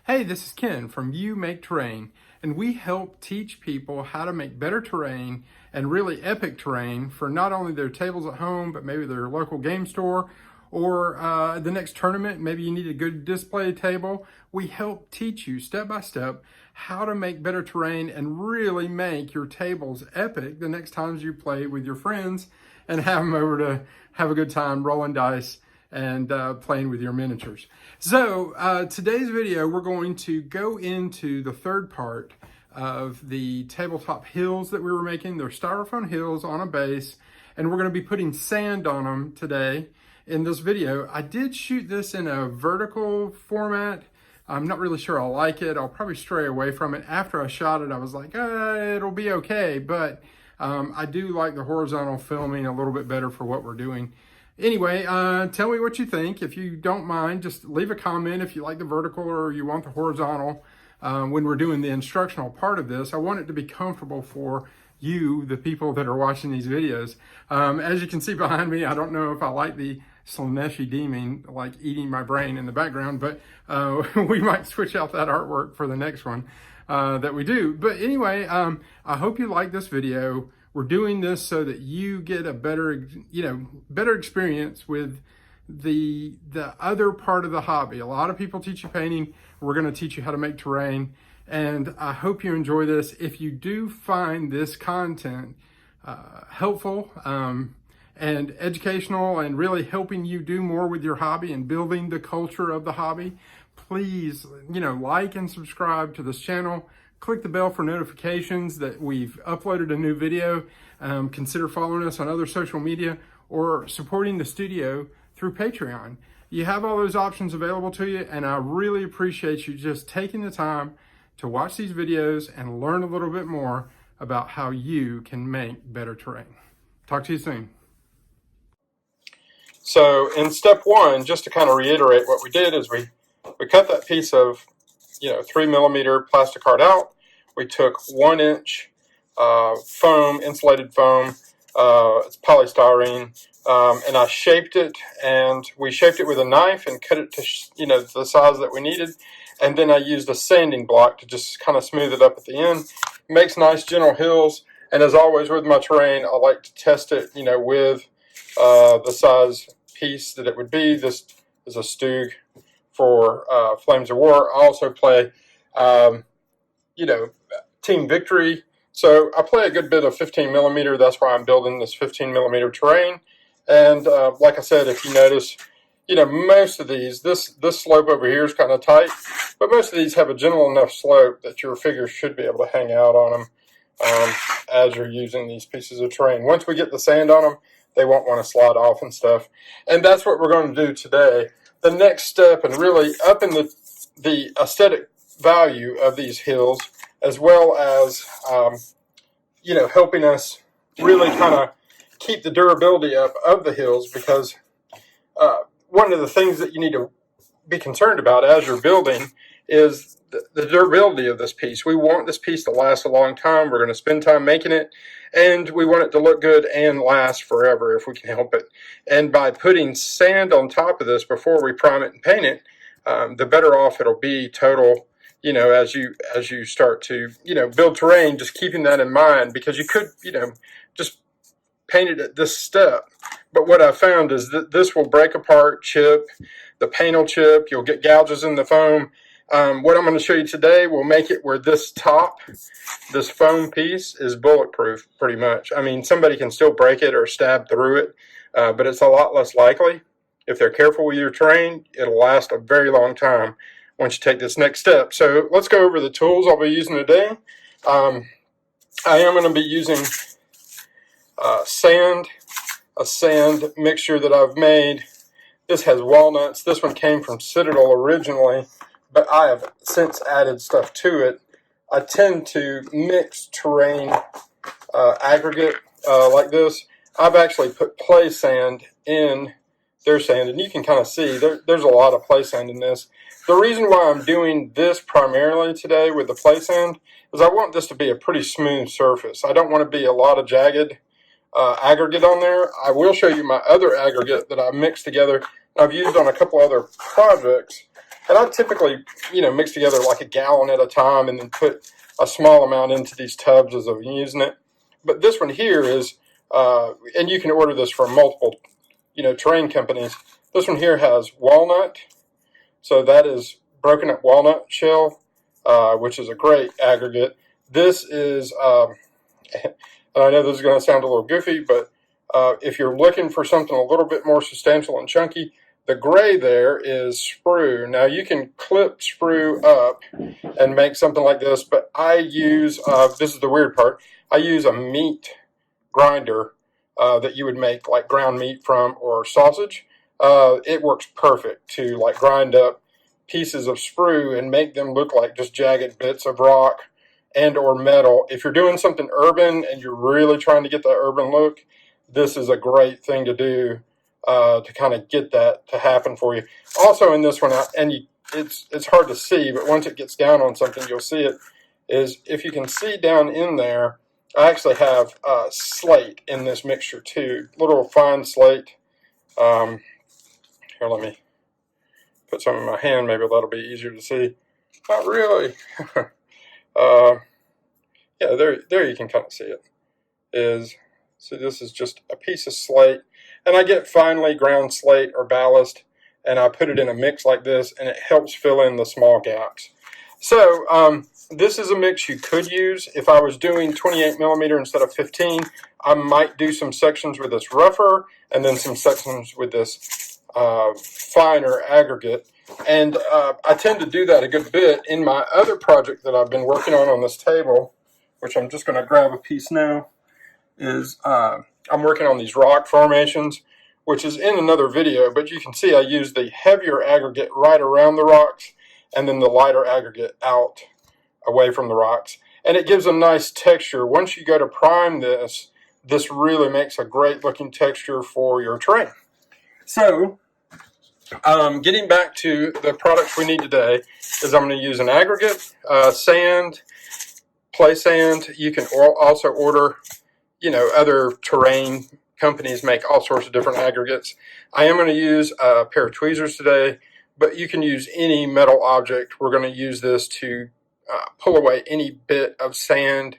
Hey, this is Ken from You Make Terrain, and we help teach people how to make better terrain and really epic terrain for not only their tables at home, but maybe their local game store or the next tournament. Maybe you need a good display table. We help teach you step by step how to make better terrain and really make your tables epic the next times you play with your friends and have them over to have a good time rolling dice and playing with your miniatures. So today's video, we're going to go into the third part of the tabletop hills that we were making. They're styrofoam hills on a base, and we're going to be putting sand on them today in this video. I did shoot this in a vertical format. I'm not really sure I like it. I'll probably stray away from it. After I shot it, I was like, it'll be okay, but I do like the horizontal filming a little bit better for what we're doing. Anyway, tell me what you think. If you don't mind, just leave a comment if you like the vertical or you want the horizontal when we're doing the instructional part of this. I want it to be comfortable for you, the people that are watching these videos. As you can see behind me, I don't know if I like the Slaneshi demon like eating my brain in the background, but we might switch out that artwork for the next one that we do. But anyway, I hope you like this video. We're doing this so that you get a better, better experience with the other part of the hobby. A lot of people teach you painting. We're going to teach you how to make terrain. And I hope you enjoy this. If you do find this content helpful and educational and really helping you do more with your hobby and building the culture of the hobby, please, like and subscribe to this channel. Click the bell for notifications that we've uploaded a new video. Consider following us on other social media or supporting the studio through Patreon. You have all those options available to you, and I really appreciate you just taking the time to watch these videos and learn a little bit more about how you can make better terrain. Talk to you soon. So in step one, just to kind of reiterate what we did is we cut that piece of 3mm plastic card out. We took 1-inch foam, insulated foam. It's polystyrene, and I shaped it. And we shaped it with a knife and cut it to the size that we needed. And then I used a sanding block to just kind of smooth it up at the end. It makes nice gentle hills. And as always with my terrain, I like to test it, with the size piece that it would be. This is a Stug for Flames of War. I also play, Team Victory. So I play a good bit of 15mm. That's why I'm building this 15mm terrain. And like I said, if you notice, most of these, this slope over here is kind of tight, but most of these have a gentle enough slope that your figures should be able to hang out on them as you're using these pieces of terrain. Once we get the sand on them, they won't want to slide off and stuff. And that's what we're going to do today. The next step, and really up in the aesthetic value of these hills, as well as helping us really kind of keep the durability up of the hills, because one of the things that you need to be concerned about as you're building is the durability of this piece. We want this piece to last a long time. We're going to spend time making it, and we want it to look good and last forever if we can help it. And by putting sand on top of this before we prime it and paint it, the better off it'll be total, as you start to, build terrain, just keeping that in mind, because you could, just paint it at this step. But what I found is that this will break apart, chip, the paint will chip, you'll get gouges in the foam. What I'm going to show you today will make it where this foam piece is bulletproof, pretty much. I mean, somebody can still break it or stab through it, but it's a lot less likely. If they're careful with your terrain, it'll last a very long time once you take this next step. So let's go over the tools I'll be using today. I am going to be using sand, a sand mixture that I've made. This has walnuts. This one came from Citadel originally, but I have since added stuff to it. I tend to mix terrain aggregate like this. I've actually put play sand in their sand, and you can kind of see there's a lot of play sand in this. The reason why I'm doing this primarily today with the play sand is I want this to be a pretty smooth surface. I don't want to be a lot of jagged aggregate on there. I will show you my other aggregate that I mixed together. I've used on a couple other projects And I typically, mix together like a gallon at a time and then put a small amount into these tubs as I'm using it. But this one here is, and you can order this from multiple, terrain companies. This one here has walnut. So that is broken up walnut shell, which is a great aggregate. This is, and I know this is going to sound a little goofy, but if you're looking for something a little bit more substantial and chunky, the gray there is sprue. Now you can clip sprue up and make something like this, but I use, this is the weird part, I use a meat grinder that you would make like ground meat from or sausage. It works perfect to like grind up pieces of sprue and make them look like just jagged bits of rock and or metal. If you're doing something urban and you're really trying to get that urban look, this is a great thing to do to kind of get that to happen for you. Also in this one, and it's hard to see, but once it gets down on something, you'll see it, is if you can see down in there, I actually have slate in this mixture too, little fine slate. Here, let me put some in my hand, maybe that'll be easier to see. Not really. Yeah, there you can kind of see it. So this is just a piece of slate, and I get finely ground slate or ballast, and I put it in a mix like this, and it helps fill in the small gaps. So this is a mix you could use. If I was doing 28 millimeter instead of 15, I might do some sections with this rougher, and then some sections with this finer aggregate. And I tend to do that a good bit in my other project that I've been working on this table, which I'm just going to grab a piece now, is I'm working on these rock formations, which is in another video, but you can see I use the heavier aggregate right around the rocks and then the lighter aggregate out away from the rocks. And it gives a nice texture. Once you go to prime this, this really makes a great looking texture for your terrain. So getting back to the products we need today is I'm going to use an aggregate, sand, play sand. You can also order, other terrain companies make all sorts of different aggregates. I am going to use a pair of tweezers today, but you can use any metal object. We're going to use this to pull away any bit of sand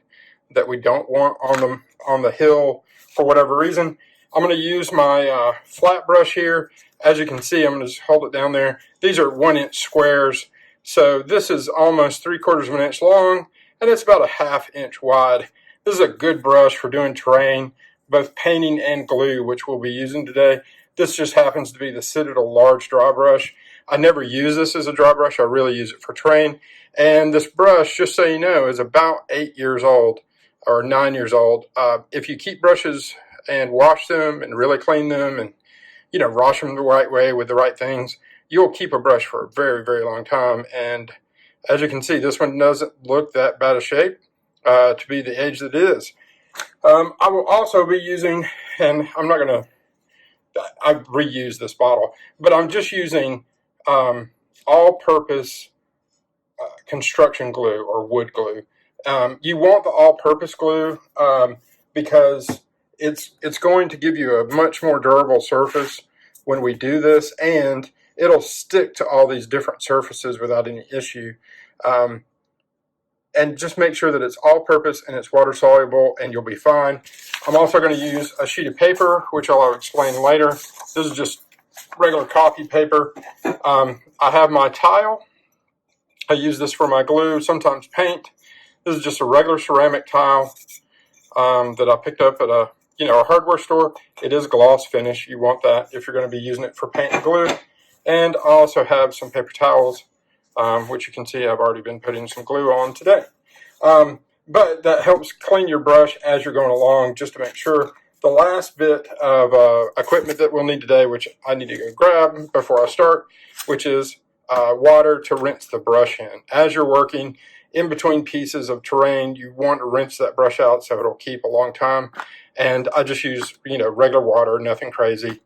that we don't want on the hill for whatever reason. I'm going to use my flat brush here. As you can see, I'm going to just hold it down there. These are 1-inch squares. So this is almost 3/4 of an inch long, and it's about a 1/2 inch wide. This is a good brush for doing terrain, both painting and glue, which we'll be using today. This just happens to be the Citadel large draw brush. I never use this as a draw brush. I really use it for terrain. And this brush, just so you know, is about 8 years old or 9 years old. If you keep brushes and wash them and really clean them and wash them the right way with the right things, you'll keep a brush for a very, very long time. And as you can see, this one doesn't look that bad a shape to be the age that it is. I will also be using, and I'm not going to, I reuse this bottle, but I'm just using all-purpose construction glue or wood glue. You want the all-purpose glue because it's going to give you a much more durable surface when we do this, and it'll stick to all these different surfaces without any issue. And just make sure that it's all-purpose and it's water-soluble, and you'll be fine. I'm also going to use a sheet of paper, which I'll explain later. This is just regular copy paper. I have my tile. I use this for my glue, sometimes paint. This is just a regular ceramic tile that I picked up at a hardware store. It is gloss finish. You want that if you're going to be using it for paint and glue. And I also have some paper towels, which you can see I've already been putting some glue on today. But that helps clean your brush as you're going along, just to make sure. The last bit of equipment that we'll need today, which I need to go grab before I start, which is water to rinse the brush in. As you're working in between pieces of terrain, you want to rinse that brush out so it'll keep a long time. And I just use regular water, nothing crazy.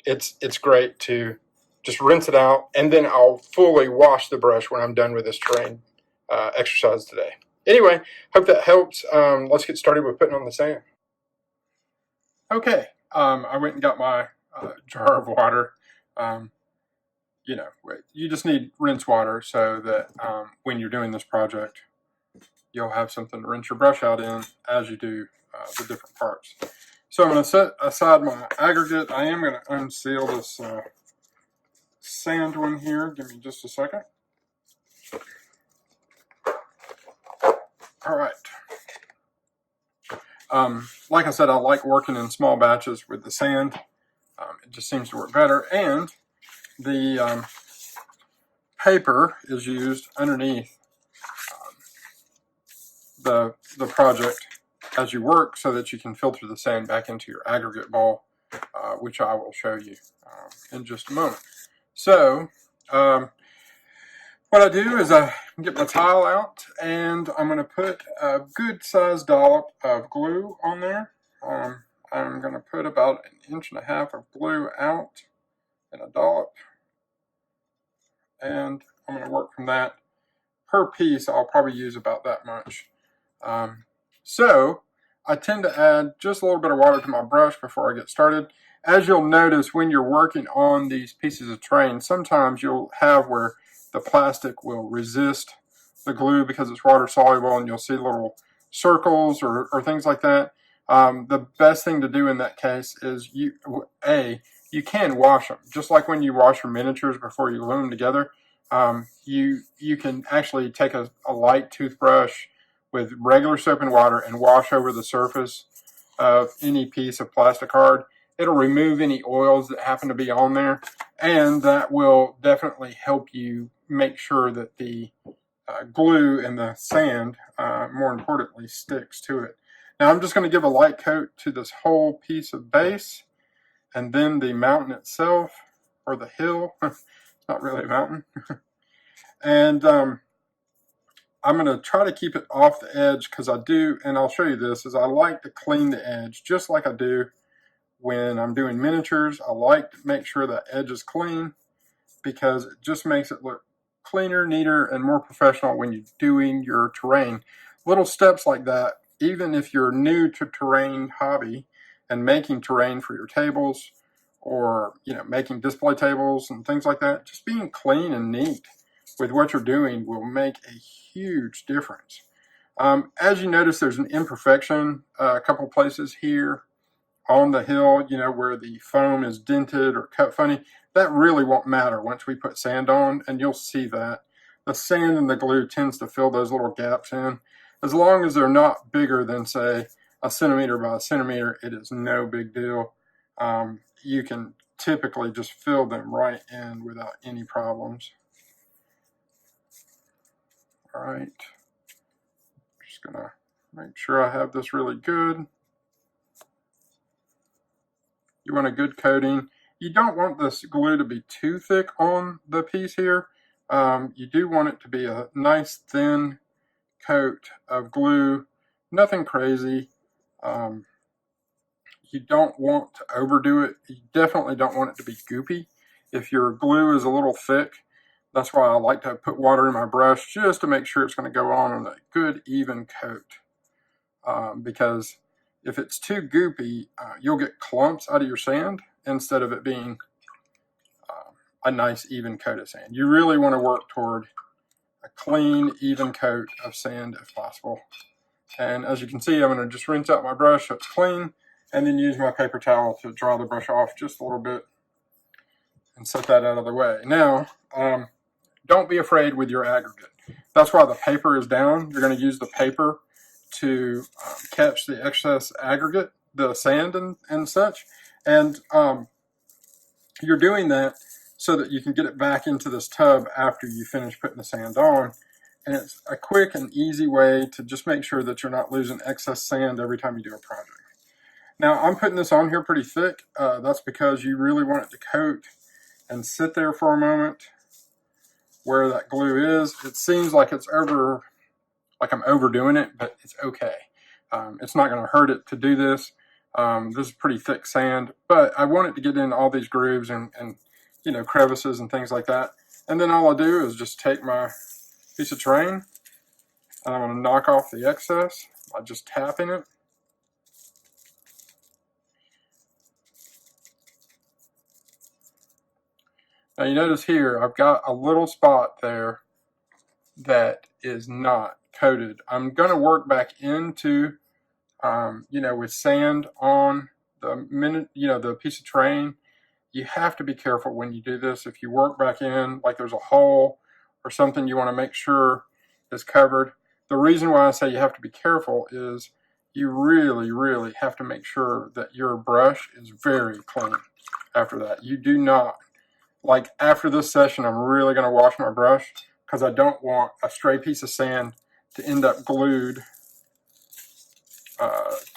It's great to just rinse it out, and then I'll fully wash the brush when I'm done with this terrain exercise today. Anyway, hope that helps. Let's get started with putting on the sand. Okay, I went and got my jar of water. you just need rinse water so that when you're doing this project, you'll have something to rinse your brush out in as you do the different parts. So I'm going to set aside my aggregate. I am going to unseal this sand one here. Give me just a second. All right. Like I said, I like working in small batches with the sand. It just seems to work better. And the paper is used underneath the project as you work so that you can filter the sand back into your aggregate ball, which I will show you in just a moment. So what I do is I get my tile out and I'm going to put a good sized dollop of glue on there. I'm going to put about 1.5 inches of glue out in a dollop, and I'm going to work from that. Per piece, I'll probably use about that much. So I tend to add just a little bit of water to my brush before I get started. As you'll notice when you're working on these pieces of terrain, sometimes you'll have where the plastic will resist the glue because it's water soluble, and you'll see little circles or things like that. The best thing to do in that case is you can wash them. Just like when you wash your miniatures before you glue them together, you can actually take a light toothbrush with regular soap and water and wash over the surface of any piece of plastic card. It'll remove any oils that happen to be on there, and that will definitely help you make sure that the glue and the sand, more importantly, sticks to it. Now I'm just going to give a light coat to this whole piece of base, and then the mountain itself, or the hill. It's not really a mountain. And I'm going to try to keep it off the edge because I do, and I'll show you this, is I like to clean the edge just like I do when I'm doing miniatures. I like to make sure that edge is clean because it just makes it look cleaner, neater, and more professional when you're doing your terrain. Little steps like that, even if you're new to terrain hobby and making terrain for your tables, or making display tables and things like that, just being clean and neat with what you're doing will make a huge difference. As you notice, there's an imperfection a couple places here on the hill, where the foam is dented or cut funny. That really won't matter once we put sand on, and you'll see that. The sand and the glue tends to fill those little gaps in. As long as they're not bigger than, say, 1 centimeter by 1 centimeter, it is no big deal. You can typically just fill them right in without any problems. All right, just gonna make sure I have this really good. You want a good coating. You don't want this glue to be too thick on the piece here. You do want it to be a nice thin coat of glue, nothing crazy. You don't want to overdo it. You definitely don't want it to be goopy. If your glue is a little thick, that's why I like to put water in my brush just to make sure it's going to go on a good even coat. Because if it's too goopy, you'll get clumps out of your sand instead of it being a nice even coat of sand. You really want to work toward a clean, even coat of sand if possible. And as you can see, I'm going to just rinse out my brush so it's clean, and then use my paper towel to dry the brush off just a little bit and set that out of the way. Now, don't be afraid with your aggregate. That's why the paper is down. You're going to use the paper to catch the excess aggregate, the sand and such. And you're doing that so that you can get it back into this tub after you finish putting the sand on. And it's a quick and easy way to just make sure that you're not losing excess sand every time you do a project. Now, I'm putting this on here pretty thick. That's because you really want it to coat and sit there for a moment where that glue is. It seems like I'm overdoing it, but it's okay. It's not going to hurt it to do this. This is pretty thick sand, but I want it to get in all these grooves and crevices and things like that. And then all I do is just take my piece of terrain and I'm going to knock off the excess by just tapping it. Now you notice here, I've got a little spot there that is not coated. I'm going to work back into, with sand on the piece of terrain. You have to be careful when you do this. If you work back in, like there's a hole or something you want to make sure is covered. The reason why I say you have to be careful is you really, really have to make sure that your brush is very clean after that. You do not, like after this session, I'm really going to wash my brush because I don't want a stray piece of sand to end up glued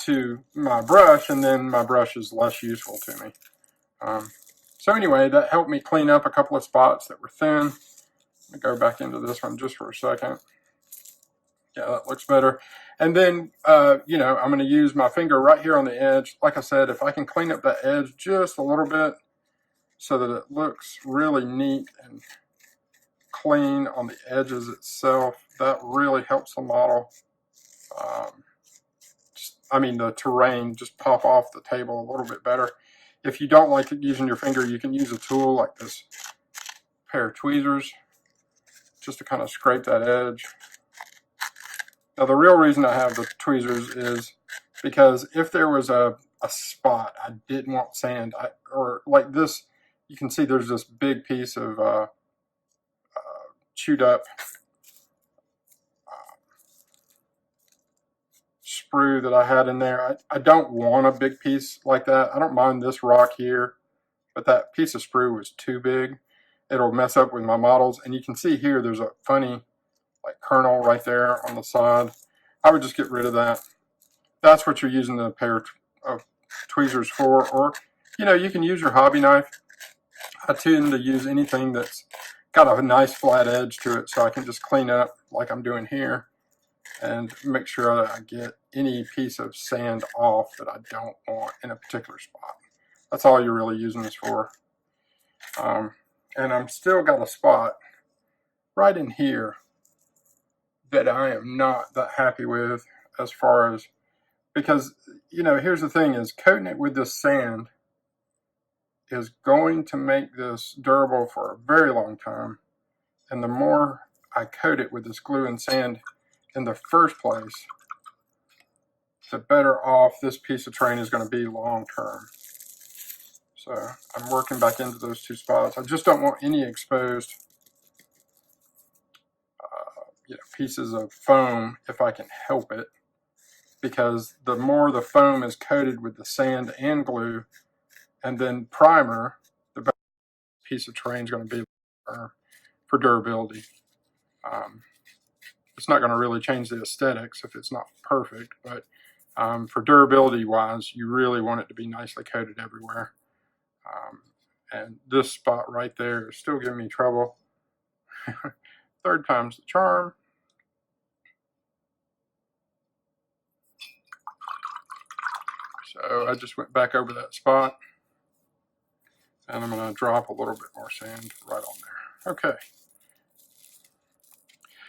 to my brush, and then my brush is less useful to me. So anyway, that helped me clean up a couple of spots that were thin. Let me go back into this one just for a second. Yeah, that looks better. And then, I'm going to use my finger right here on the edge. Like I said, if I can clean up that edge just a little bit so that it looks really neat and clean on the edges itself, that really helps the model. The terrain just pop off the table a little bit better. If you don't like using your finger, you can use a tool like this pair of tweezers just to kind of scrape that edge. Now the real reason I have the tweezers is because if there was a spot I didn't want sand, or like this, you can see there's this big piece of chewed up sprue that I had in there. I don't want a big piece like that. I don't mind this rock here, but that piece of sprue was too big. It'll mess up with my models. And you can see here there's a funny like kernel right there on the side. I would just get rid of that. That's what you're using the pair of tweezers for. Or, you can use your hobby knife. I tend to use anything that's got a nice flat edge to it so I can just clean up like I'm doing here and make sure that I get any piece of sand off that I don't want in a particular spot. That's all you're really using this for. And I'm still got a spot right in here that I am not that happy with as far as, because, here's the thing is coating it with this sand is going to make this durable for a very long time. And the more I coat it with this glue and sand in the first place, the better off this piece of terrain is going to be long term. So I'm working back into those two spots. I just don't want any exposed pieces of foam if I can help it, because the more the foam is coated with the sand and glue and then primer, the better piece of terrain is going to be for durability. It's not going to really change the aesthetics if it's not perfect, but for durability wise, you really want it to be nicely coated everywhere. And this spot right there is still giving me trouble. Third time's the charm. So I just went back over that spot, and I'm going to drop a little bit more sand right on there. Okay.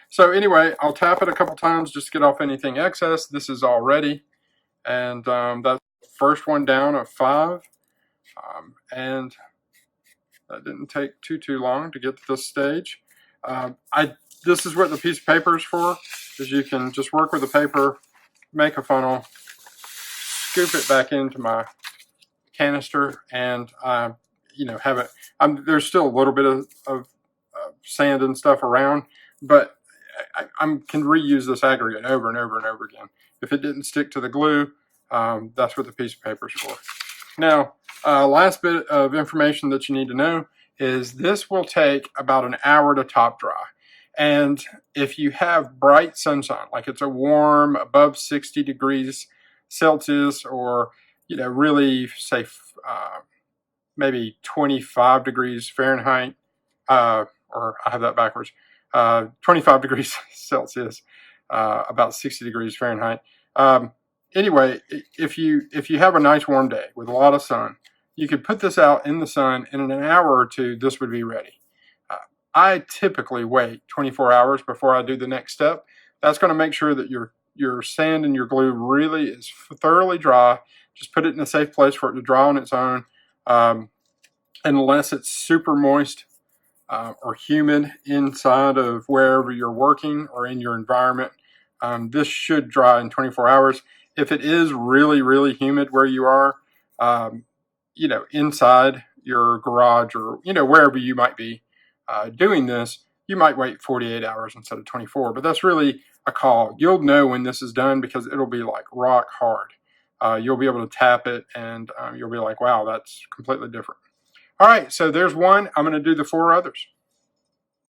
So anyway, I'll tap it a couple times just to get off anything excess. This is all ready. And that's the first one down of 5. And that didn't take too long to get to this stage. This is what the piece of paper is for, is you can just work with the paper, make a funnel, scoop it back into my canister, and have it. There's still a little bit of sand and stuff around, but I can reuse this aggregate over and over and over again. If it didn't stick to the glue, that's what the piece of paper is for. Now, last bit of information that you need to know is this will take about an hour to top dry. And if you have bright sunshine, like it's a warm above 60 degrees Celsius, or really say maybe 25 degrees Fahrenheit, or I have that backwards, 25 degrees Celsius, about 60 degrees Fahrenheit. Anyway, if you have a nice warm day with a lot of sun, you could put this out in the sun, and in an hour or two, this would be ready. I typically wait 24 hours before I do the next step. That's going to make sure that your sand and your glue really is thoroughly dry. Just put it in a safe place for it to dry on its own, unless it's super moist. or humid inside of wherever you're working or in your environment, this should dry in 24 hours. If it is really, really humid where you are, inside your garage or, wherever you might be doing this, you might wait 48 hours instead of 24. But that's really a call. You'll know when this is done because it'll be like rock hard. You'll be able to tap it and you'll be like, wow, that's completely different. All right, so there's one. I'm going to do the 4 others.